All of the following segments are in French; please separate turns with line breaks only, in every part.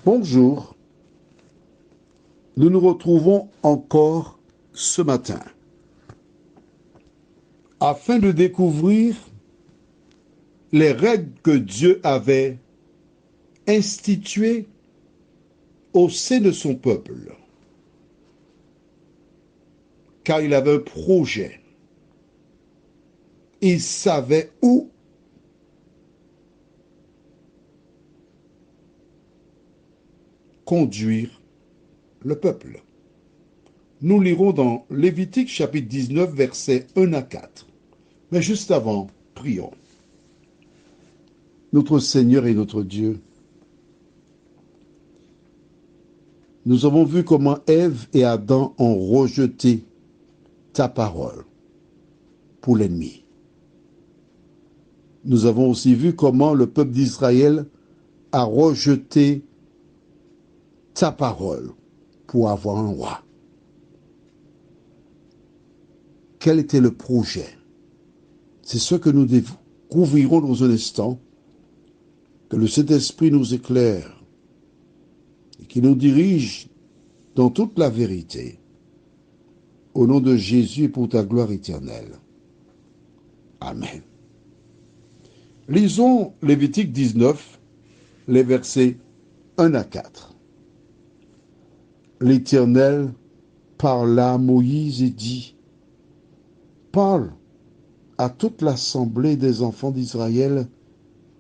Bonjour, nous nous retrouvons encore ce matin afin de découvrir les règles que Dieu avait instituées au sein de son peuple, car il avait un projet. Il savait où conduire le peuple. Nous lirons dans Lévitique chapitre 19, versets 1 à 4. Mais juste avant, prions. Notre Seigneur et notre Dieu, nous avons vu comment Ève et Adam ont rejeté ta parole pour l'ennemi. Nous avons aussi vu comment le peuple d'Israël a rejeté ta parole pour avoir un roi. Quel était le projet? C'est ce que nous découvrirons dans un instant. Que le Saint-Esprit nous éclaire et qui nous dirige dans toute la vérité. Au nom de Jésus et pour ta gloire éternelle. Amen. Lisons Lévitique 19, les versets 1 à 4. L'Éternel parla à Moïse et dit, « Parle à toute l'assemblée des enfants d'Israël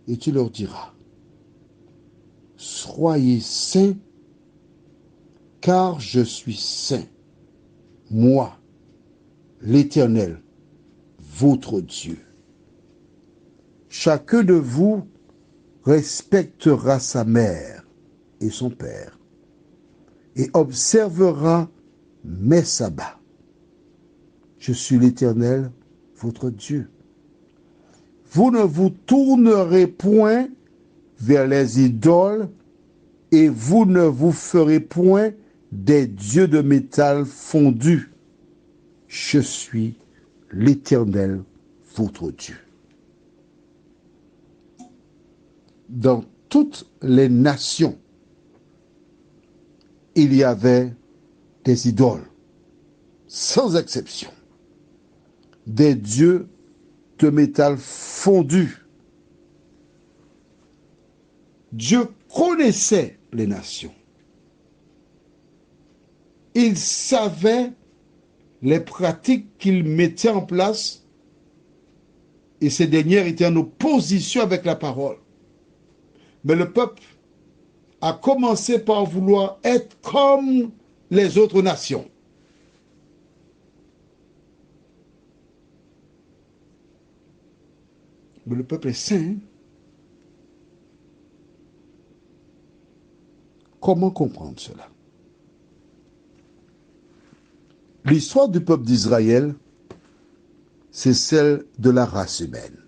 et tu leur diras, « Soyez saints, car je suis saint, moi, l'Éternel, votre Dieu. Chacun de vous respectera sa mère et son père, et observera mes sabbats. Je suis l'Éternel, votre Dieu. Vous ne vous tournerez point vers les idoles, et vous ne vous ferez point des dieux de métal fondu. Je suis l'Éternel, votre Dieu. » Dans toutes les nations, il y avait des idoles, sans exception. Des dieux de métal fondu. Dieu connaissait les nations. Il savait les pratiques qu'il mettait en place et ces dernières étaient en opposition avec la parole. Mais le peuple a commencé par vouloir être comme les autres nations. Mais le peuple est saint. Comment comprendre cela? L'histoire du peuple d'Israël, c'est celle de la race humaine.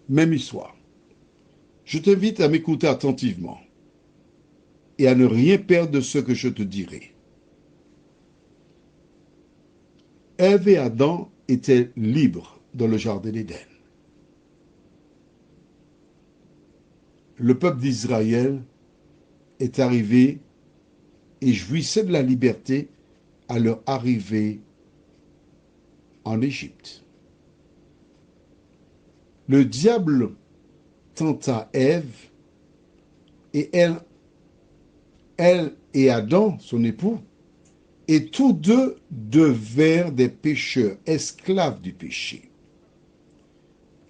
Même histoire. Je t'invite à m'écouter attentivement et à ne rien perdre de ce que je te dirai. Ève et Adam étaient libres dans le jardin d'Éden. Le peuple d'Israël est arrivé et jouissait de la liberté à leur arrivée en Égypte. Le diable tenta Ève et elle et Adam, son époux, et tous deux devinrent des pécheurs, esclaves du péché.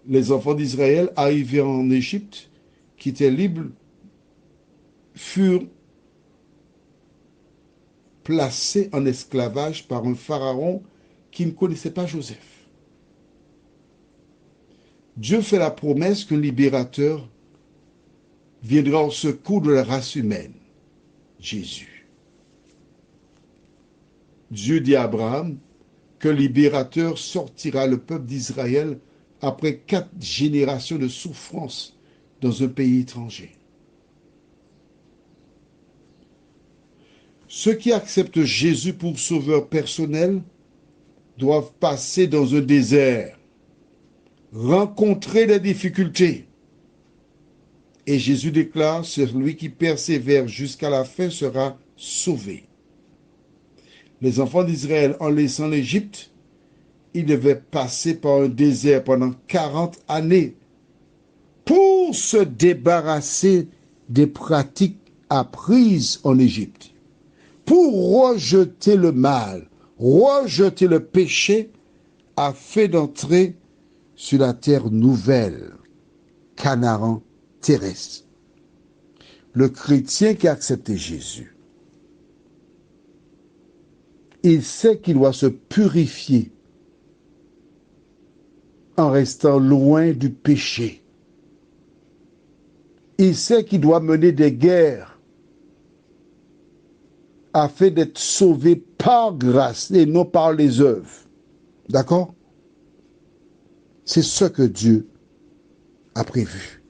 Les enfants d'Israël arrivés en Égypte, qui étaient libres, furent placés en esclavage par un pharaon qui ne connaissait pas Joseph. Dieu fait la promesse qu'un libérateur viendra au secours de la race humaine, Jésus. Dieu dit à Abraham qu'un libérateur sortira le peuple d'Israël après 4 générations de souffrance dans un pays étranger. Ceux qui acceptent Jésus pour sauveur personnel doivent passer dans un désert, rencontrer des difficultés, Et Jésus déclare, celui qui persévère jusqu'à la fin sera sauvé. Les enfants d'Israël, en laissant l'Égypte, ils devaient passer par un désert pendant 40 années pour se débarrasser des pratiques apprises en Égypte, pour rejeter le mal, rejeter le péché, afin d'entrer sur la terre nouvelle, Canaan terrestre. Le chrétien qui a accepté Jésus, il sait qu'il doit se purifier en restant loin du péché. Il sait qu'il doit mener des guerres afin d'être sauvé par grâce et non par les œuvres. D'accord? C'est ce que Dieu a prévu.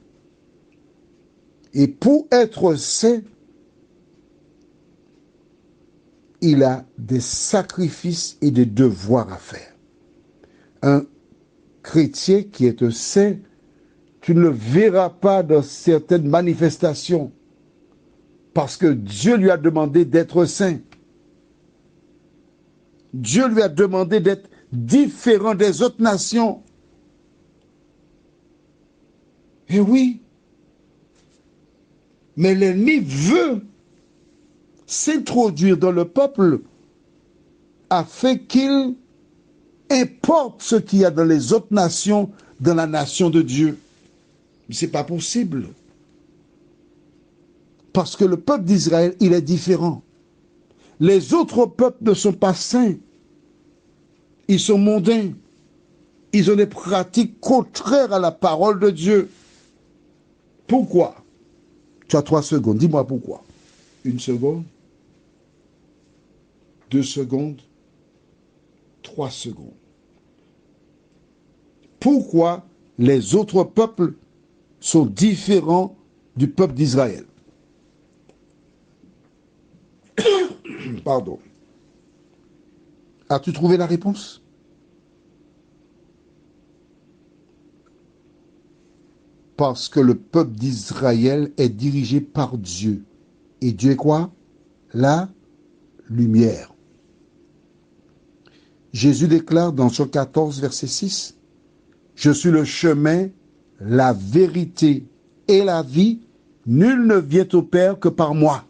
Et pour être saint, il a des sacrifices et des devoirs à faire. Un chrétien qui est un saint, tu ne le verras pas dans certaines manifestations parce que Dieu lui a demandé d'être saint. Dieu lui a demandé d'être différent des autres nations. Et oui, mais l'ennemi veut s'introduire dans le peuple afin qu'il importe ce qu'il y a dans les autres nations, dans la nation de Dieu. Mais ce n'est pas possible. Parce que le peuple d'Israël, il est différent. Les autres peuples ne sont pas saints. Ils sont mondains. Ils ont des pratiques contraires à la parole de Dieu. Pourquoi? Tu as 3 secondes. Dis-moi pourquoi. 1 seconde. 2 secondes. 3 secondes. Pourquoi les autres peuples sont différents du peuple d'Israël? Pardon. As-tu trouvé la réponse? Parce que le peuple d'Israël est dirigé par Dieu. Et Dieu est quoi? La lumière. Jésus déclare dans Jean 14, verset 6, « Je suis le chemin, la vérité et la vie. Nul ne vient au Père que par moi. »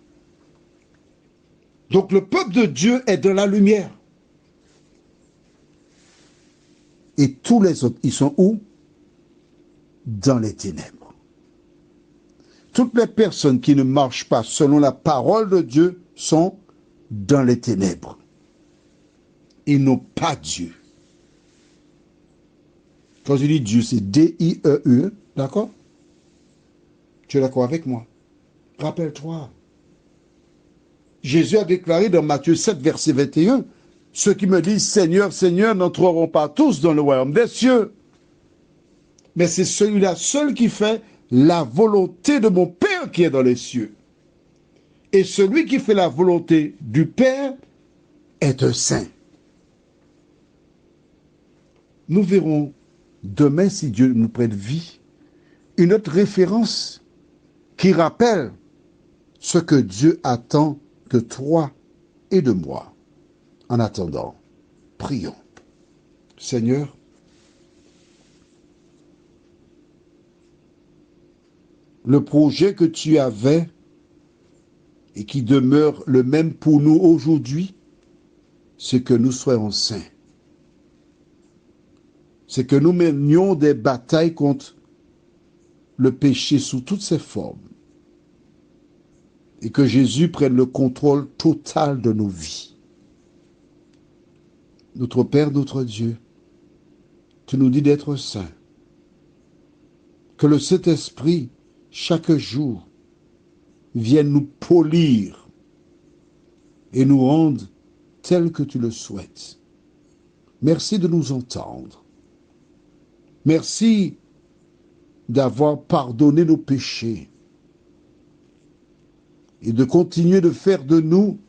Donc le peuple de Dieu est dans la lumière. Et tous les autres, ils sont où? Dans les ténèbres. Toutes les personnes qui ne marchent pas selon la parole de Dieu sont dans les ténèbres. Ils n'ont pas Dieu. Quand je dis Dieu, c'est D-I-E-U, d'accord? Tu es d'accord avec moi? Rappelle-toi. Jésus a déclaré dans Matthieu 7, verset 21, « Ceux qui me disent Seigneur, Seigneur n'entreront pas tous dans le royaume des cieux. Mais c'est celui-là seul qui fait la volonté de mon Père qui est dans les cieux. Et celui qui fait la volonté du Père est un saint. » Nous verrons demain, si Dieu nous prête vie, une autre référence qui rappelle ce que Dieu attend de toi et de moi. En attendant, prions. Seigneur, le projet que tu avais et qui demeure le même pour nous aujourd'hui, c'est que nous soyons saints. C'est que nous menions des batailles contre le péché sous toutes ses formes. Et que Jésus prenne le contrôle total de nos vies. Notre Père, notre Dieu, tu nous dis d'être saints. Que le Saint-Esprit, chaque jour, vienne nous polir et nous rendre tels que tu le souhaites. Merci de nous entendre. Merci d'avoir pardonné nos péchés et de continuer de faire de nous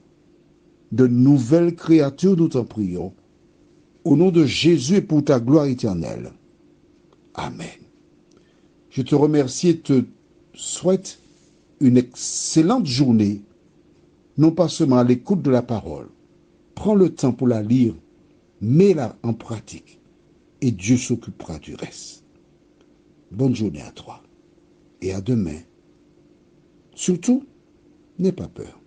de nouvelles créatures, nous t'en prions. Au nom de Jésus et pour ta gloire éternelle. Amen. Je te remercie et te souhaite une excellente journée, non pas seulement à l'écoute de la parole. Prends le temps pour la lire, mets-la en pratique et Dieu s'occupera du reste. Bonne journée à toi et à demain. Surtout, n'aie pas peur.